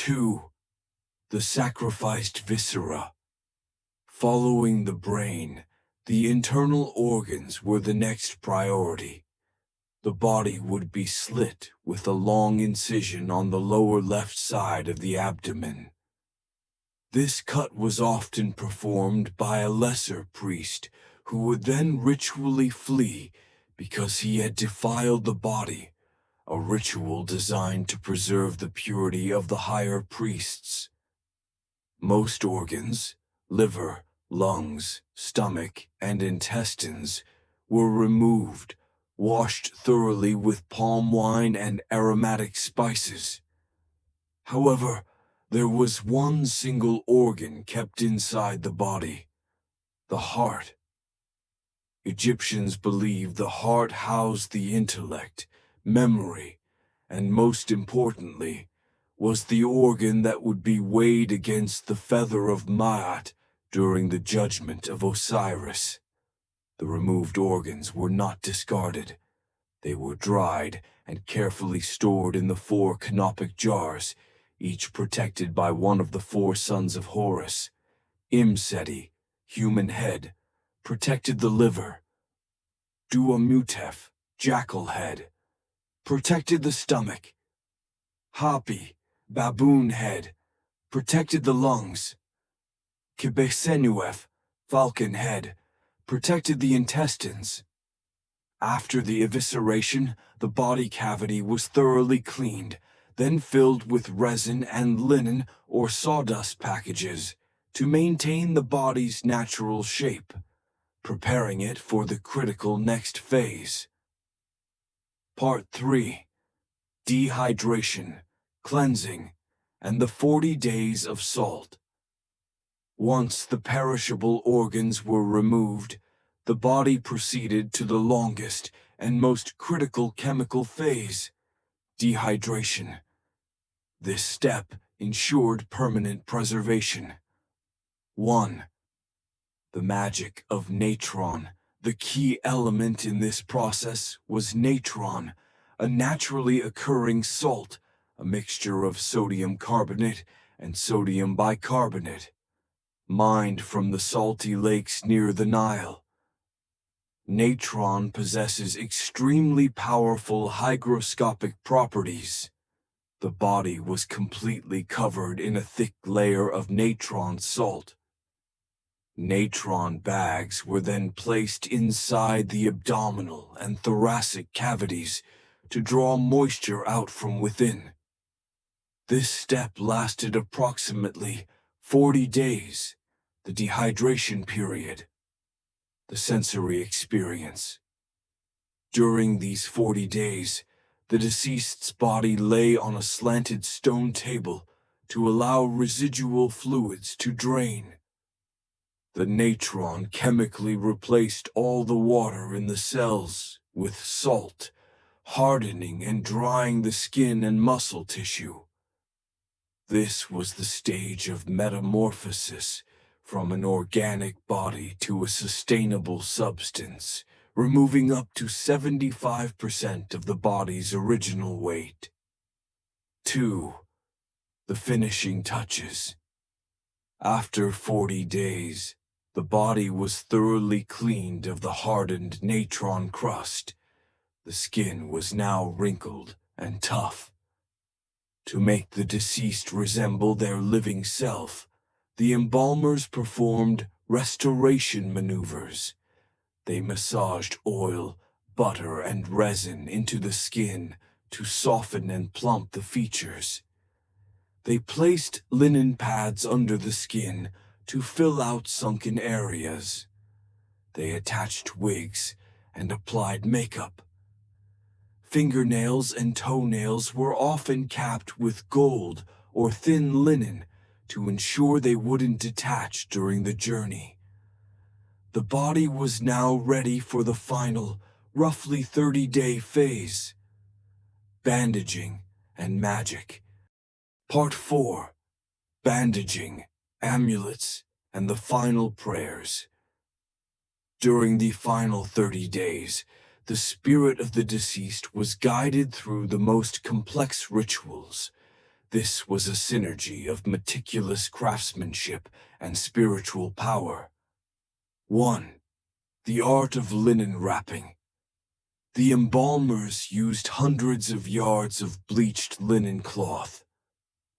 2. The Sacrificed Viscera. Following the brain, the internal organs were the next priority. The body would be slit with a long incision on the lower left side of the abdomen. This cut was often performed by a lesser priest who would then ritually flee because he had defiled the body, a ritual designed to preserve the purity of the higher priests. Most organs, liver, lungs, stomach, and intestines, were removed, washed thoroughly with palm wine and aromatic spices. However, there was one single organ kept inside the body: the heart. Egyptians believed the heart housed the intellect, memory, and most importantly, was the organ that would be weighed against the feather of Maat during the judgment of Osiris. The removed organs were not discarded. They were dried and carefully stored in the 4 Canopic jars, each protected by one of the 4 sons of Horus. Imseti, human head, protected the liver. Duamutef, jackal head, protected the stomach. Hapi, baboon head, protected the lungs. Kibesenuef, falcon head, protected the intestines. After the evisceration, the body cavity was thoroughly cleaned, then filled with resin and linen or sawdust packages to maintain the body's natural shape, preparing it for the critical next phase. Part 3. Dehydration, cleansing, and the 40 days of salt. Once the perishable organs were removed, the body proceeded to the longest and most critical chemical phase, dehydration. This step ensured permanent preservation. 1. The magic of Natron. The key element in this process was Natron, a naturally occurring salt, a mixture of sodium carbonate and sodium bicarbonate, mined from the salty lakes near the Nile. Natron possesses extremely powerful hygroscopic properties. The body was completely covered in a thick layer of natron salt. Natron bags were then placed inside the abdominal and thoracic cavities to draw moisture out from within. This step lasted approximately 40 days, the dehydration period. The sensory experience. During these 40 days, the deceased's body lay on a slanted stone table to allow residual fluids to drain. The natron chemically replaced all the water in the cells with salt, hardening and drying the skin and muscle tissue. This was the stage of metamorphosis from an organic body to a sustainable substance, removing up to 75% of the body's original weight. 2. The finishing touches. After 40 days, the body was thoroughly cleaned of the hardened natron crust. The skin was now wrinkled and tough. To make the deceased resemble their living self, the embalmers performed restoration maneuvers. They massaged oil, butter, and resin into the skin to soften and plump the features. They placed linen pads under the skin to fill out sunken areas. They attached wigs and applied makeup. Fingernails and toenails were often capped with gold or thin linen to ensure they wouldn't detach during the journey. The body was now ready for the final, roughly 30-day phase. Bandaging and magic. Part 4. Bandaging, amulets, and the final prayers. During the final 30 days, the spirit of the deceased was guided through the most complex rituals. This was a synergy of meticulous craftsmanship and spiritual power. 1. The art of linen wrapping. The embalmers used hundreds of yards of bleached linen cloth.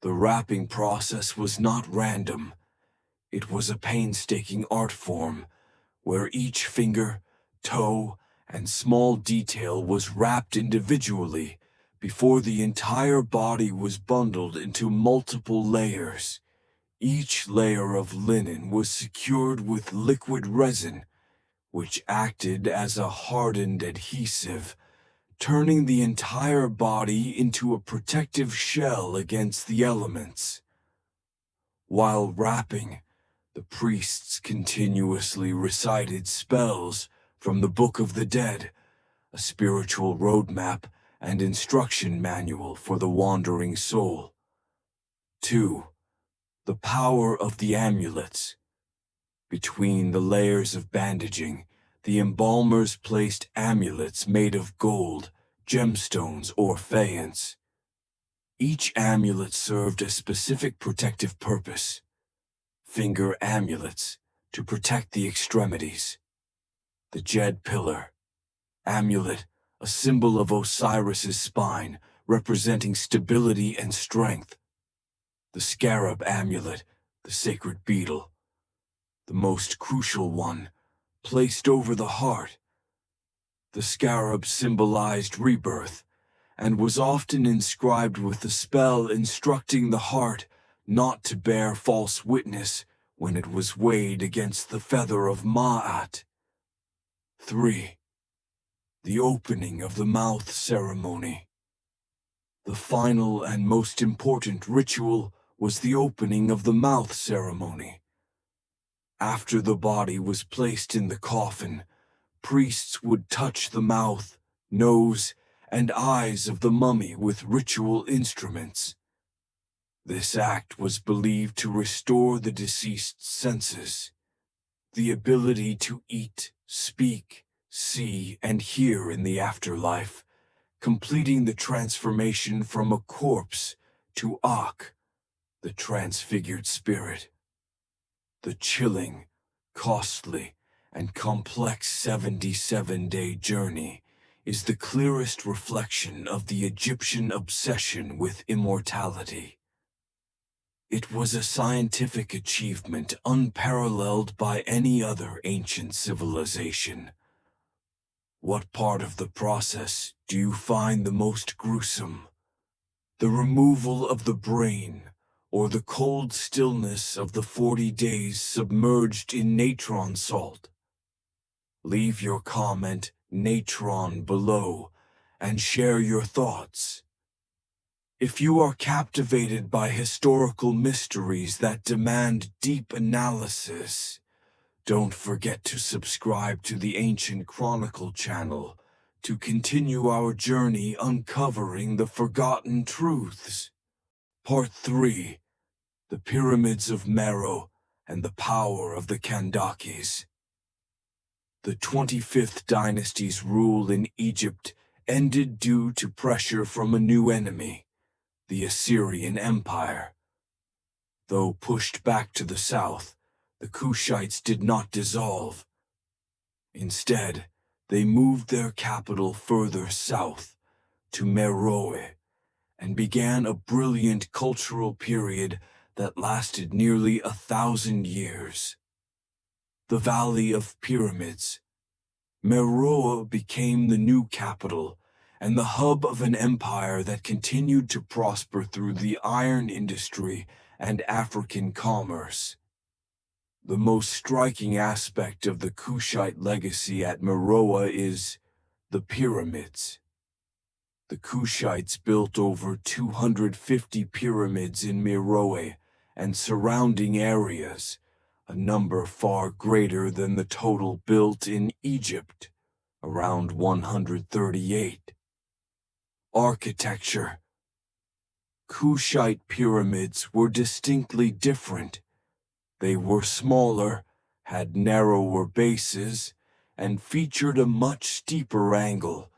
The wrapping process was not random. It was a painstaking art form, where each finger, toe, and small detail was wrapped individually before the entire body was bundled into multiple layers. Each layer of linen was secured with liquid resin, which acted as a hardened adhesive, turning the entire body into a protective shell against the elements. While wrapping, the priests continuously recited spells from the Book of the Dead, a spiritual roadmap and instruction manual for the wandering soul. 2. The power of the amulets. Between the layers of bandaging, the embalmers placed amulets made of gold, gemstones, or faience. Each amulet served a specific protective purpose. Finger amulets, to protect the extremities. The Jed Pillar amulet, a symbol of Osiris's spine, representing stability and strength. The Scarab amulet, the sacred beetle. The most crucial one, placed over the heart. The scarab symbolized rebirth, and was often inscribed with the spell instructing the heart not to bear false witness when it was weighed against the feather of Ma'at. 3. The opening of the mouth ceremony. The final and most important ritual was the opening of the mouth ceremony. After the body was placed in the coffin, priests would touch the mouth, nose, and eyes of the mummy with ritual instruments. This act was believed to restore the deceased's senses, the ability to eat, speak, see, and hear in the afterlife, completing the transformation from a corpse to Akh, the transfigured spirit. The chilling, costly, and complex 77-day journey is the clearest reflection of the Egyptian obsession with immortality. It was a scientific achievement unparalleled by any other ancient civilization. What part of the process do you find the most gruesome? The removal of the brain, or the cold stillness of the 40 days submerged in natron salt? Leave your comment natron below and share your thoughts. If you are captivated by historical mysteries that demand deep analysis, don't forget to subscribe to the Ancient Chronicle channel to continue our journey uncovering the forgotten truths. Part 3. The Pyramids of Meroe and the Power of the Kandakes. The 25th dynasty's rule in Egypt ended due to pressure from a new enemy, the Assyrian Empire. Though pushed back to the south, the Kushites did not dissolve. Instead, they moved their capital further south, to Meroe, and began a brilliant cultural period that lasted nearly 1,000 years. The Valley of Pyramids. Meroe became the new capital and the hub of an empire that continued to prosper through the iron industry and African commerce. The most striking aspect of the Kushite legacy at Meroe is the pyramids. The Kushites built over 250 pyramids in Meroe and surrounding areas, a number far greater than the total built in Egypt, around 138. Architecture. Kushite pyramids were distinctly different. They were smaller, had narrower bases, and featured a much steeper angle,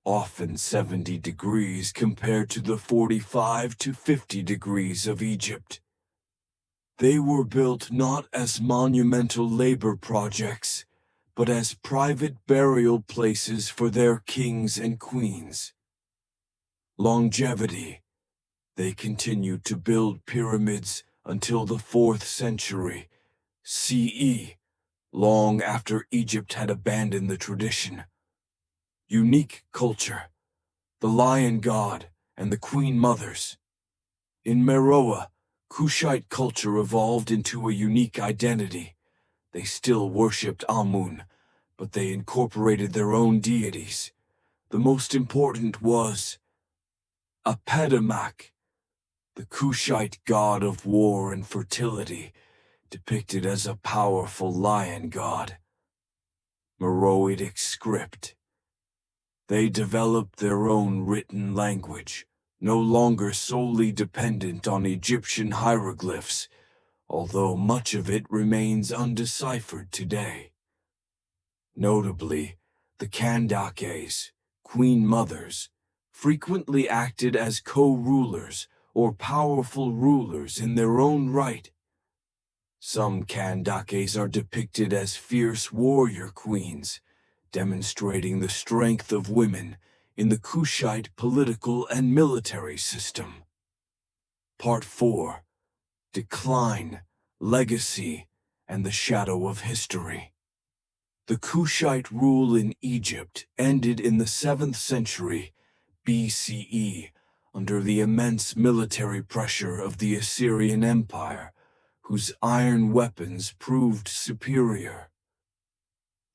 often 70 degrees compared to the 45 to 50 degrees of Egypt. They were built not as monumental labor projects, but as private burial places for their kings and queens. Longevity. They continued to build pyramids until the 4th century CE, long after Egypt had abandoned the tradition. Unique culture. The lion god and the queen mothers. In Meroe, Kushite culture evolved into a unique identity. They still worshipped Amun, but they incorporated their own deities. The most important was Apetamak, the Kushite god of war and fertility, depicted as a powerful lion god. Meroitic script. They developed their own written language, no longer solely dependent on Egyptian hieroglyphs, although much of it remains undeciphered today. Notably, the Kandakes, queen mothers, frequently acted as co-rulers or powerful rulers in their own right. Some Kandakes are depicted as fierce warrior queens, demonstrating the strength of women in the Kushite political and military system. Part 4. Decline, Legacy, and the Shadow of History. The Kushite rule in Egypt ended in the 7th century BCE under the immense military pressure of the Assyrian Empire, whose iron weapons proved superior.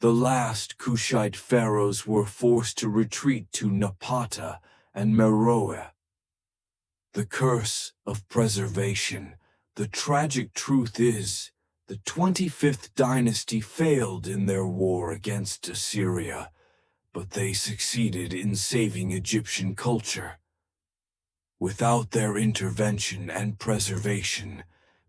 The last Kushite pharaohs were forced to retreat to Napata and Meroe. The curse of preservation. The tragic truth is, the 25th dynasty failed in their war against Assyria, but they succeeded in saving Egyptian culture. Without their intervention and preservation,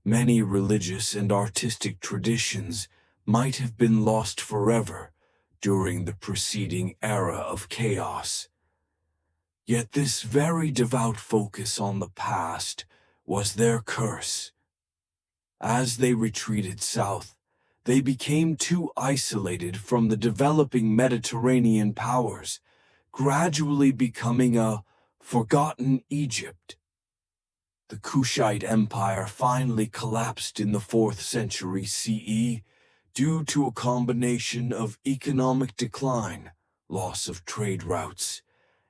many religious and artistic traditions might have been lost forever during the preceding era of chaos. Yet this very devout focus on the past was their curse. As they retreated south, they became too isolated from the developing Mediterranean powers, gradually becoming a forgotten Egypt. The Kushite Empire finally collapsed in the 4th century CE due to a combination of economic decline, loss of trade routes,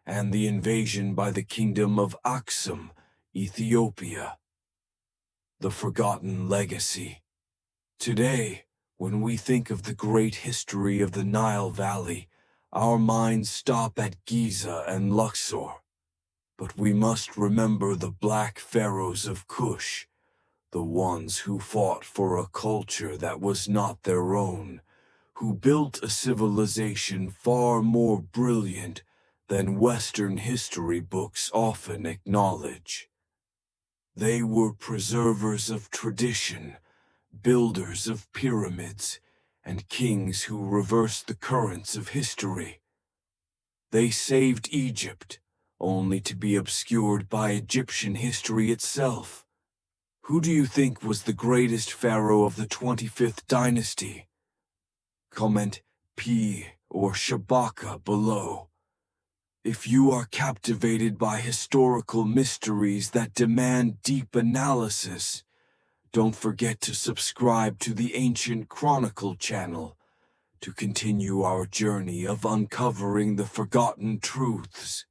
and the invasion by the kingdom of Aksum, Ethiopia. The forgotten legacy. Today, when we think of the great history of the Nile Valley, our minds stop at Giza and Luxor. But we must remember the Black Pharaohs of Kush, the ones who fought for a culture that was not their own, who built a civilization far more brilliant than Western history books often acknowledge. They were preservers of tradition, builders of pyramids, and kings who reversed the currents of history. They saved Egypt, only to be obscured by Egyptian history itself. Who do you think was the greatest pharaoh of the 25th dynasty? Comment P or Shabaka below. If you are captivated by historical mysteries that demand deep analysis, don't forget to subscribe to the Ancient Chronicle channel to continue our journey of uncovering the forgotten truths.